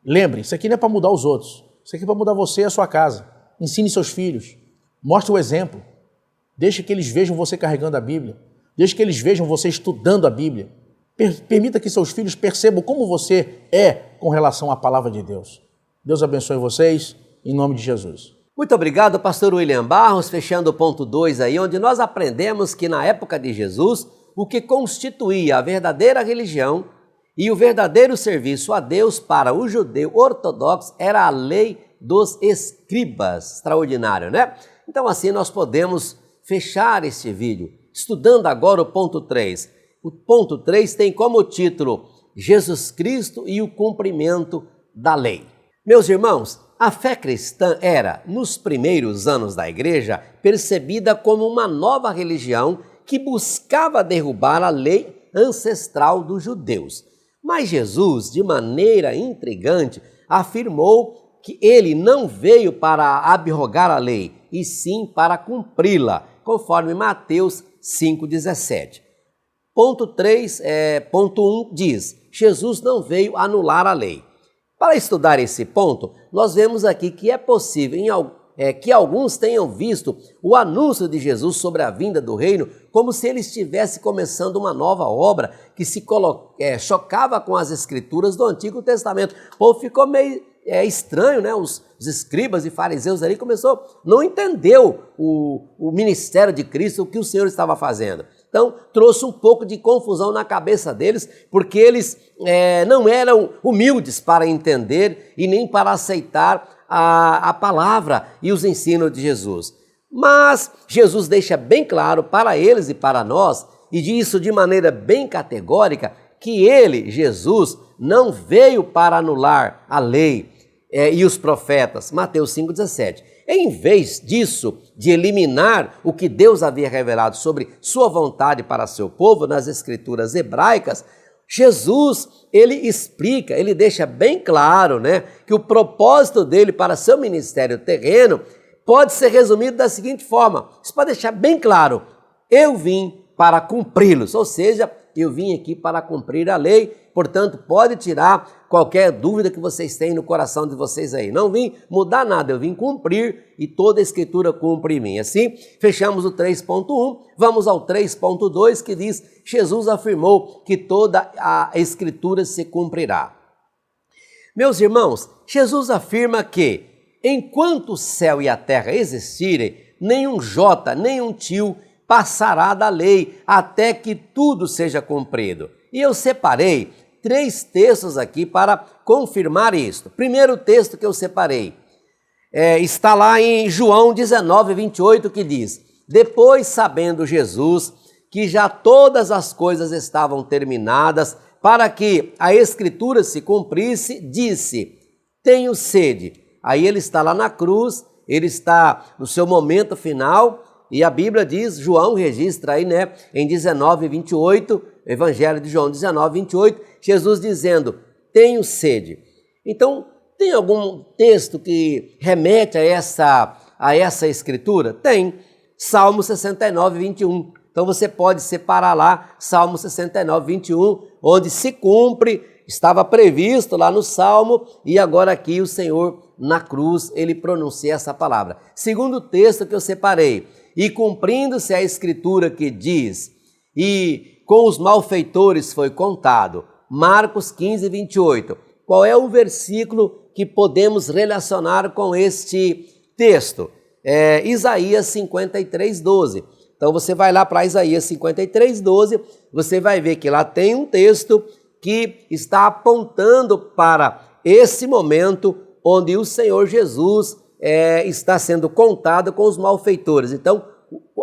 Lembre, isso aqui não é para mudar os outros. Isso aqui é para mudar você e a sua casa. Ensine seus filhos. Mostre o exemplo. Deixe que eles vejam você carregando a Bíblia. Deixe que eles vejam você estudando a Bíblia. Permita que seus filhos percebam como você é com relação à palavra de Deus. Deus abençoe vocês, em nome de Jesus.
Muito obrigado, pastor William Barros, fechando o ponto 2 aí, onde nós aprendemos que na época de Jesus, o que constituía a verdadeira religião e o verdadeiro serviço a Deus para o judeu ortodoxo era a lei dos escribas. Extraordinário, né? Então assim nós podemos fechar este vídeo, estudando agora o ponto 3. O ponto 3 tem como título Jesus Cristo e o cumprimento da lei. Meus irmãos, a fé cristã era, nos primeiros anos da igreja, percebida como uma nova religião que buscava derrubar a lei ancestral dos judeus. Mas Jesus, de maneira intrigante, afirmou que ele não veio para abrogar a lei, e sim para cumpri-la, conforme Mateus 5,17. Ponto 3, ponto 1 diz, Jesus não veio anular a lei. Para estudar esse ponto, nós vemos aqui que é possível que alguns tenham visto o anúncio de Jesus sobre a vinda do reino como se ele estivesse começando uma nova obra que se chocava com as escrituras do Antigo Testamento. O povo ficou meio estranho, né? Os escribas e fariseus ali não entendeu o ministério de Cristo, o que o Senhor estava fazendo. Então, trouxe um pouco de confusão na cabeça deles, porque eles não eram humildes para entender e nem para aceitar a palavra e os ensinos de Jesus. Mas Jesus deixa bem claro para eles e para nós, e diz isso de maneira bem categórica, que ele, Jesus, não veio para anular a lei e os profetas. Mateus 5,17. Em vez disso, de eliminar o que Deus havia revelado sobre sua vontade para seu povo nas escrituras hebraicas, Jesus, ele explica, ele deixa bem claro, né, que o propósito dele para seu ministério terreno pode ser resumido da seguinte forma. Isso pode deixar bem claro: eu vim para cumpri-los, ou seja, eu vim aqui para cumprir a lei, portanto, pode tirar qualquer dúvida que vocês têm no coração de vocês aí. Não vim mudar nada, eu vim cumprir e toda a Escritura cumpre em mim. Assim, fechamos o 3.1, vamos ao 3.2 que diz: Jesus afirmou que toda a Escritura se cumprirá. Meus irmãos, Jesus afirma que enquanto o céu e a terra existirem, nenhum jota, nenhum tio passará da lei até que tudo seja cumprido. E eu separei 3 textos aqui para confirmar isto. Primeiro texto que eu separei está lá em João 19:28, que diz: depois, sabendo Jesus que já todas as coisas estavam terminadas, para que a Escritura se cumprisse, disse: tenho sede. Aí ele está lá na cruz, ele está no seu momento final, e a Bíblia diz, João registra aí, né, em 19:28, Evangelho de João 19:28, Jesus dizendo: tenho sede. Então, tem algum texto que remete a essa escritura? Tem. Salmo 69:21. Então você pode separar lá Salmo 69:21, onde se cumpre, estava previsto lá no Salmo, e agora aqui o Senhor na cruz, ele pronuncia essa palavra. Segundo texto que eu separei: e cumprindo-se a escritura que diz, e com os malfeitores foi contado. Marcos 15:28. Qual é o versículo que podemos relacionar com este texto? Isaías 53:12. Então você vai lá para Isaías 53:12, você vai ver que lá tem um texto que está apontando para esse momento onde o Senhor Jesus está sendo contado com os malfeitores. Então,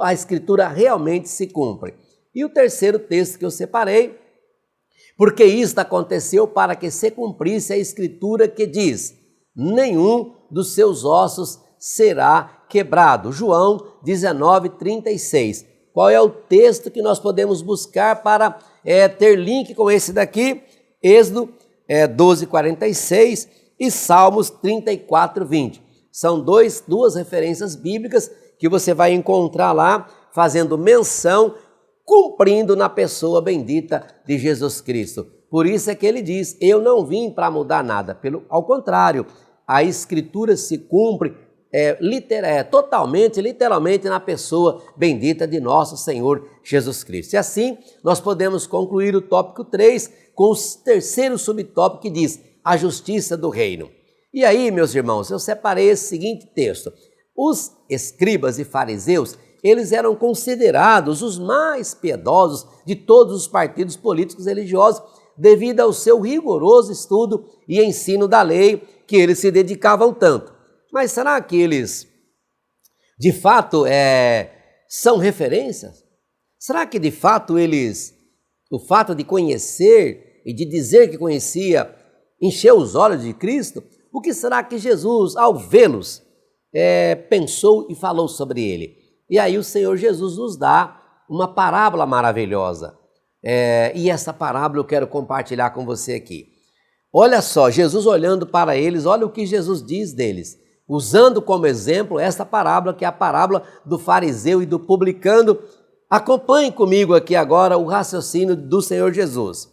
a Escritura realmente se cumpre. E o terceiro texto que eu separei: porque isto aconteceu para que se cumprisse a Escritura que diz: nenhum dos seus ossos será quebrado. João 19:36. Qual é o texto que nós podemos buscar para ter link com esse daqui? Êxodo 12:46 e Salmos 34:20. São duas referências bíblicas que você vai encontrar lá, fazendo menção, cumprindo na pessoa bendita de Jesus Cristo. Por isso é que ele diz: eu não vim para mudar nada. Ao contrário, a Escritura se cumpre totalmente, literalmente na pessoa bendita de nosso Senhor Jesus Cristo. E assim, nós podemos concluir o tópico 3 com o terceiro subtópico que diz: a justiça do reino. E aí, meus irmãos, eu separei esse seguinte texto. Os escribas e fariseus, eles eram considerados os mais piedosos de todos os partidos políticos religiosos, devido ao seu rigoroso estudo e ensino da lei que eles se dedicavam tanto. Mas será que eles, de fato, são referências? Será que, de fato, o fato de conhecer e de dizer que conhecia, encheu os olhos de Cristo? O que será que Jesus, ao vê-los, pensou e falou sobre ele? E aí o Senhor Jesus nos dá uma parábola maravilhosa. E essa parábola eu quero compartilhar com você aqui. Olha só, Jesus olhando para eles, olha o que Jesus diz deles, usando como exemplo essa parábola, que é a parábola do fariseu e do publicano. Acompanhe comigo aqui agora o raciocínio do Senhor Jesus.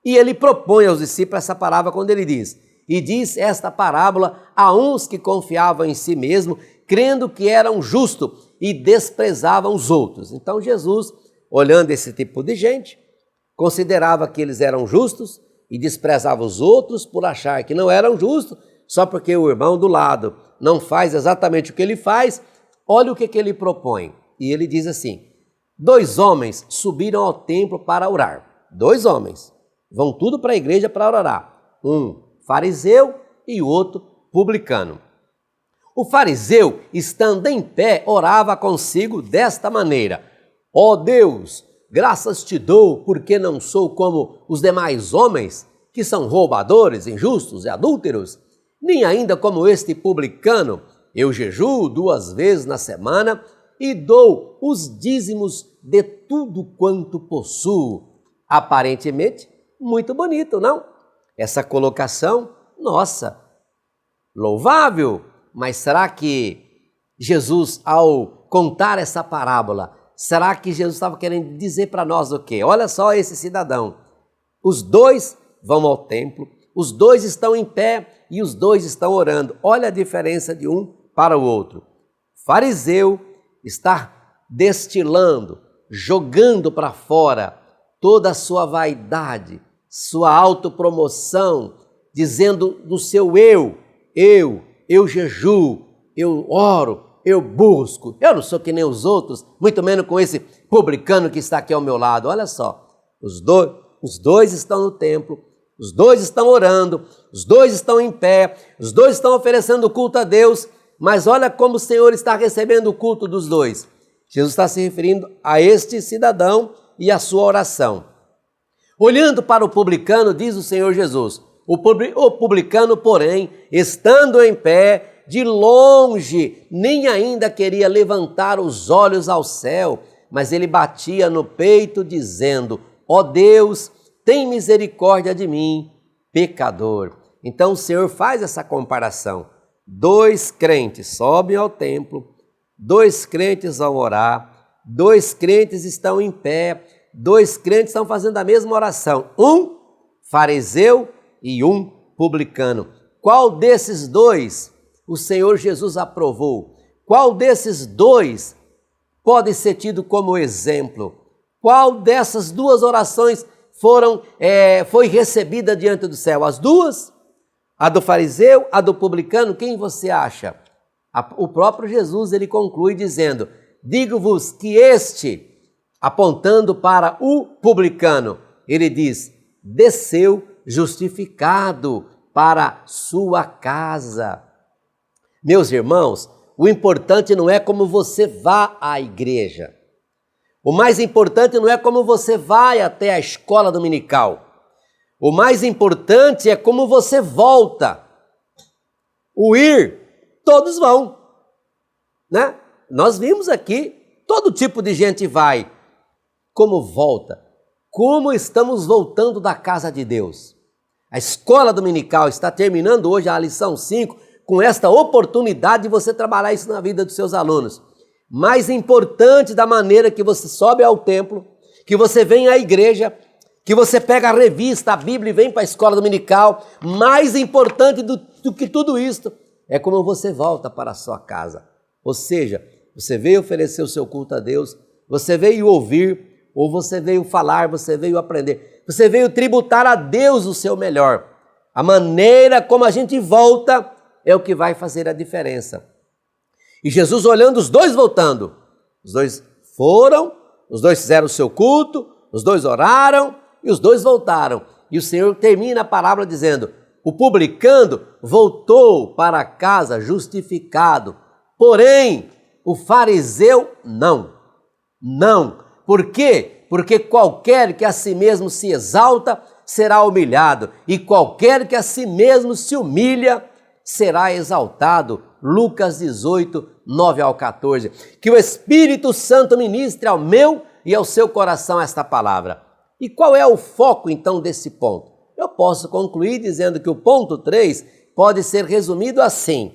E ele propõe aos discípulos essa parábola quando ele diz: e diz esta parábola a uns que confiavam em si mesmo, crendo que eram justos e desprezavam os outros. Então Jesus, olhando esse tipo de gente, considerava que eles eram justos e desprezava os outros por achar que não eram justos, só porque o irmão do lado não faz exatamente o que ele faz, olha o que ele propõe. E ele diz assim: 2 homens subiram ao templo para orar. 2 homens vão tudo para a igreja para orar. Um fariseu e o outro publicano. O fariseu, estando em pé, orava consigo desta maneira: ó Deus, graças te dou, porque não sou como os demais homens, que são roubadores, injustos e adúlteros, nem ainda como este publicano. Eu jejuo 2 vezes na semana e dou os dízimos de tudo quanto possuo. Aparentemente, muito bonito, não? Essa colocação, nossa, louvável. Mas será que Jesus, ao contar essa parábola, será que Jesus estava querendo dizer para nós o quê? Olha só esse cidadão. Os 2 vão ao templo, os 2 estão em pé e os 2 estão orando. Olha a diferença de um para o outro. O fariseu está destilando, jogando para fora toda a sua vaidade, sua autopromoção, dizendo do seu eu jejuo, eu oro, eu busco, eu não sou que nem os outros, muito menos com esse publicano que está aqui ao meu lado. Olha só, os dois estão no templo, os 2 estão orando, os 2 estão em pé, os 2 estão oferecendo culto a Deus, mas olha como o Senhor está recebendo o culto dos 2. Jesus está se referindo a este cidadão e a sua oração. Olhando para o publicano, diz o Senhor Jesus: o publicano, porém, estando em pé, de longe, nem ainda queria levantar os olhos ao céu, mas ele batia no peito, dizendo: ó Deus, tem misericórdia de mim, pecador. Então o Senhor faz essa comparação. 2 crentes sobem ao templo, 2 crentes vão orar, 2 crentes estão em pé, 2 crentes estão fazendo a mesma oração. Um fariseu e um publicano. Qual desses 2 o Senhor Jesus aprovou? Qual desses 2 pode ser tido como exemplo? Qual dessas 2 orações foi recebida diante do céu? As 2? A do fariseu, a do publicano? Quem você acha? O próprio Jesus, ele conclui dizendo: digo-vos que este, apontando para o publicano, ele diz: desceu justificado para sua casa. Meus irmãos, o importante não é como você vá à igreja. O mais importante não é como você vai até a escola dominical. O mais importante é como você volta. O ir, todos vão, né? Nós vimos aqui, todo tipo de gente vai. Como volta? Como estamos voltando da casa de Deus? A escola dominical está terminando hoje a lição 5, com esta oportunidade de você trabalhar isso na vida dos seus alunos. Mais importante da maneira que você sobe ao templo, que você vem à igreja, que você pega a revista, a Bíblia e vem para a escola dominical, mais importante do que tudo isso é como você volta para a sua casa. Ou seja, você veio oferecer o seu culto a Deus, você veio ouvir, ou você veio falar, você veio aprender, você veio tributar a Deus o seu melhor. A maneira como a gente volta é o que vai fazer a diferença. E Jesus olhando os 2 voltando, os 2 foram, os 2 fizeram o seu culto, os 2 oraram e os 2 voltaram. E o Senhor termina a parábola dizendo: o publicano voltou para casa justificado, porém o fariseu não. Não. Por quê? Porque qualquer que a si mesmo se exalta será humilhado, e qualquer que a si mesmo se humilha será exaltado. Lucas 18, 9 ao 14. Que o Espírito Santo ministre ao meu e ao seu coração esta palavra. E qual é o foco então desse ponto? Eu posso concluir dizendo que o ponto 3 pode ser resumido assim: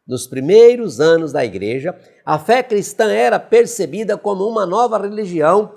nos primeiros anos da igreja, a fé cristã era percebida como uma nova religião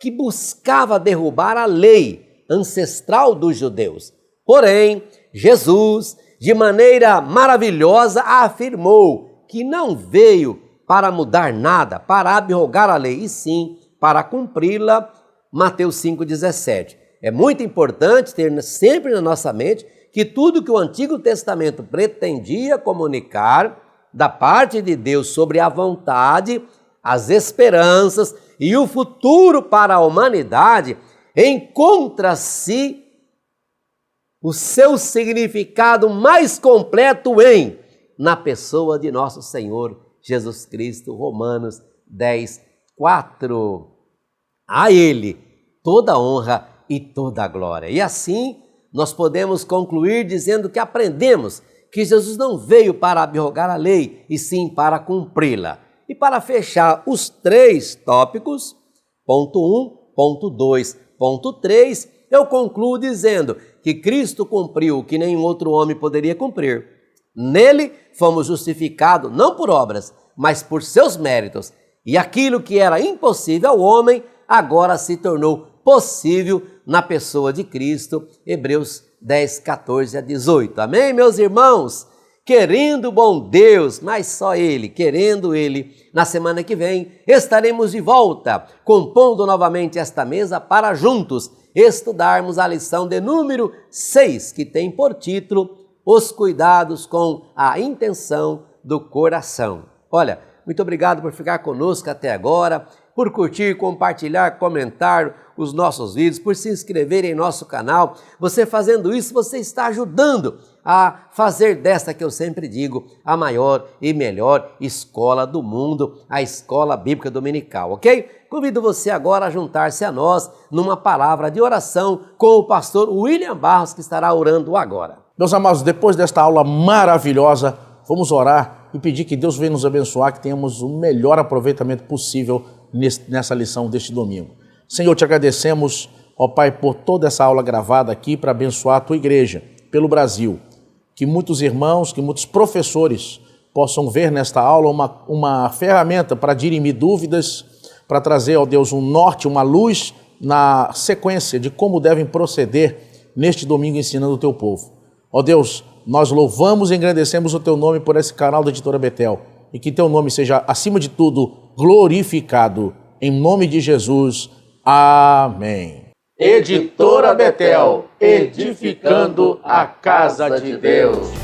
que buscava derrubar a lei ancestral dos judeus. Porém, Jesus, de maneira maravilhosa, afirmou que não veio para mudar nada, para abrogar a lei, e sim para cumpri-la. Mateus 5,17. É muito importante ter sempre na nossa mente que tudo que o Antigo Testamento pretendia comunicar da parte de Deus sobre a vontade, as esperanças e o futuro para a humanidade, encontra-se o seu significado mais completo na pessoa de nosso Senhor Jesus Cristo. Romanos 10, 4. A Ele toda honra e toda glória. E assim nós podemos concluir dizendo que aprendemos que Jesus não veio para abrogar a lei, e sim para cumpri-la. E para fechar os 3 tópicos, ponto 1, ponto 2, ponto 3, eu concluo dizendo que Cristo cumpriu o que nenhum outro homem poderia cumprir. Nele fomos justificados não por obras, mas por seus méritos. E aquilo que era impossível ao homem, agora se tornou possível na pessoa de Cristo. Hebreus 10, 14 a 18. Amém, meus irmãos? Querendo bom Deus, mas só Ele, querendo Ele, na semana que vem estaremos de volta, compondo novamente esta mesa para juntos estudarmos a lição de número 6, que tem por título Os Cuidados com a Intenção do Coração. Olha, muito obrigado por ficar conosco até agora, por curtir, compartilhar, comentar os nossos vídeos, por se inscrever em nosso canal. Você fazendo isso, você está ajudando a fazer desta que eu sempre digo, a maior e melhor escola do mundo, a Escola Bíblica Dominical, ok? Convido você agora a juntar-se a nós numa palavra de oração com o pastor William Barros, que estará orando agora.
Meus amados, depois desta aula maravilhosa, vamos orar e pedir que Deus venha nos abençoar, que tenhamos o melhor aproveitamento possível nessa lição deste domingo. Senhor, te agradecemos, ó Pai, por toda essa aula gravada aqui para abençoar a tua igreja pelo Brasil. Que muitos irmãos, que muitos professores possam ver nesta aula uma ferramenta para dirimir dúvidas, para trazer, ó Deus, um norte, uma luz na sequência de como devem proceder neste domingo ensinando o teu povo. Ó Deus, nós louvamos e engrandecemos o teu nome por esse canal da Editora Betel e que teu nome seja, acima de tudo, glorificado. Em nome de Jesus. Amém.
Editora Betel, edificando a casa de Deus.